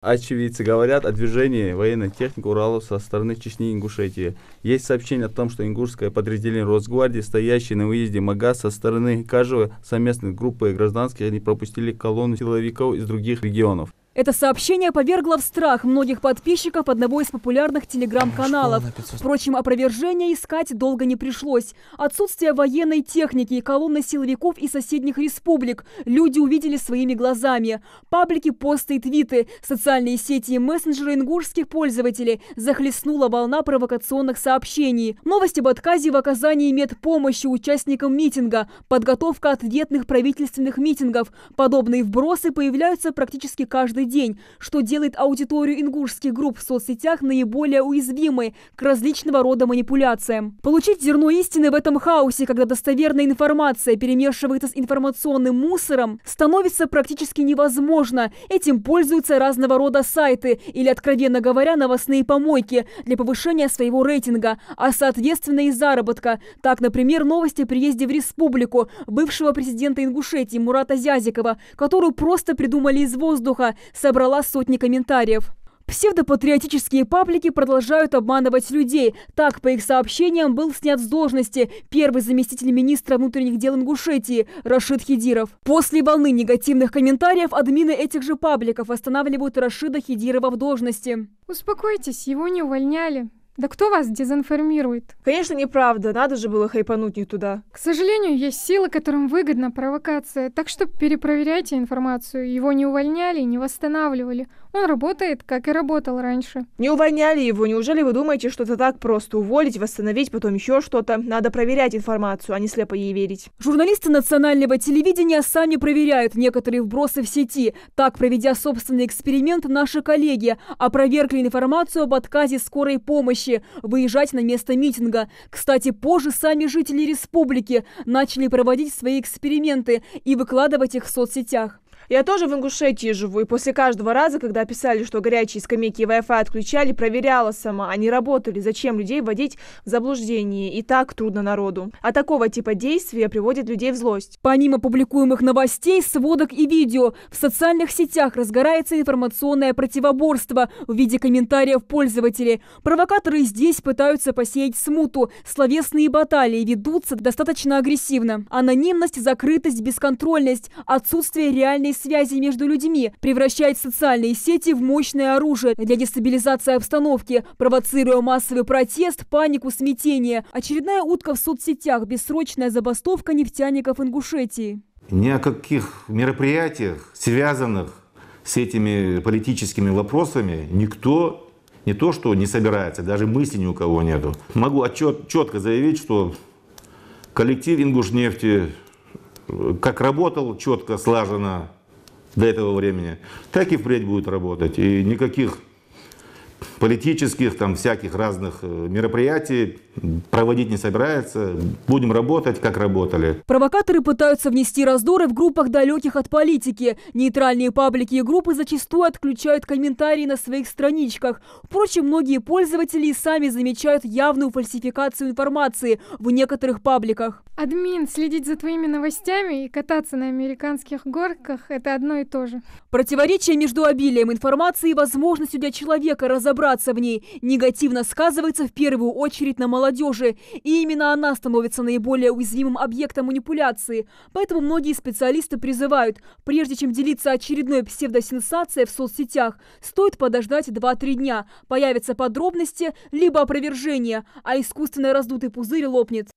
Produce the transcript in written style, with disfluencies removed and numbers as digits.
Очевидцы говорят о движении военной техники Уралов со стороны Чечни и Ингушетии. Есть сообщение о том, что ингушское подразделение Росгвардии, стоящее на выезде МАГАЗ со стороны Кажева, совместной группой гражданских, они пропустили колонну силовиков из других регионов. Это сообщение повергло в страх многих подписчиков одного из популярных телеграм-каналов. Впрочем, опровержения искать долго не пришлось. Отсутствие военной техники и колонны силовиков из соседних республик люди увидели своими глазами. Паблики, посты и твиты, социальные сети и мессенджеры ингушских пользователей захлестнула волна провокационных сообщений. Новость об отказе в оказании медпомощи участникам митинга, подготовка ответных правительственных митингов. Подобные вбросы появляются практически каждый день, что делает аудиторию ингушских групп в соцсетях наиболее уязвимой к различного рода манипуляциям. Получить зерно истины в этом хаосе, когда достоверная информация перемешивается с информационным мусором, становится практически невозможно. Этим пользуются разного рода сайты или, откровенно говоря, новостные помойки для повышения своего рейтинга, а соответственно и заработка. Так, например, новости о приезде в республику бывшего президента Ингушетии Мурата Зязикова, которую просто придумали из воздуха, собрала сотни комментариев. Псевдопатриотические паблики продолжают обманывать людей. Так, по их сообщениям, был снят с должности первый заместитель министра внутренних дел Ингушетии Рашид Хидиров. После волны негативных комментариев админы этих же пабликов останавливают Рашида Хидирова в должности. Успокойтесь, его не увольняли. Да кто вас дезинформирует? Конечно, неправда. Надо же было хайпануть не туда. К сожалению, есть силы, которым выгодна провокация. Так что перепроверяйте информацию. Его не увольняли, не восстанавливали. Он работает, как и работал раньше. Не увольняли его. Неужели вы думаете, что это так просто? Уволить, восстановить, потом еще что-то? Надо проверять информацию, а не слепо ей верить. Журналисты национального телевидения сами проверяют некоторые вбросы в сети. Так, проведя собственный эксперимент, наши коллеги опровергли информацию об отказе скорой помощи выезжать на место митинга. Кстати, позже сами жители республики начали проводить свои эксперименты и выкладывать их в соцсетях. Я тоже в Ингушетии живу, и после каждого раза, когда писали, что горячие скамейки и Wi-Fi отключали, проверяла сама. Они работали. Зачем людей вводить в заблуждение? И так трудно народу. А такого типа действия приводит людей в злость. Помимо публикуемых новостей, сводок и видео, в социальных сетях разгорается информационное противоборство в виде комментариев пользователей. Провокаторы здесь пытаются посеять смуту. Словесные баталии ведутся достаточно агрессивно. Анонимность, закрытость, бесконтрольность, отсутствие реальной связи между людьми превращает социальные сети в мощное оружие для дестабилизации обстановки, провоцируя массовый протест, панику, смятение. Очередная утка в соцсетях – бессрочная забастовка нефтяников Ингушетии. Ни о каких мероприятиях, связанных с этими политическими вопросами, никто не то что не собирается, даже мысли ни у кого нету. Могу четко заявить, что коллектив Ингушнефти как работал четко, слаженно до этого времени, так и впредь будет работать. И никаких политических, там, всяких разных мероприятий проводить не собирается. Будем работать, как работали. Провокаторы пытаются внести раздоры в группах, далеких от политики. Нейтральные паблики и группы зачастую отключают комментарии на своих страничках. Впрочем, многие пользователи и сами замечают явную фальсификацию информации в некоторых пабликах. Админ, следить за твоими новостями и кататься на американских горках – это одно и то же. Противоречие между обилием информации и возможностью для человека разобраться в ней негативно сказывается в первую очередь на молодежи. И именно она становится наиболее уязвимым объектом манипуляции. Поэтому многие специалисты призывают, прежде чем делиться очередной псевдосенсацией в соцсетях, стоит подождать 2-3 дня. Появятся подробности, либо опровержение, а искусственно раздутый пузырь лопнет.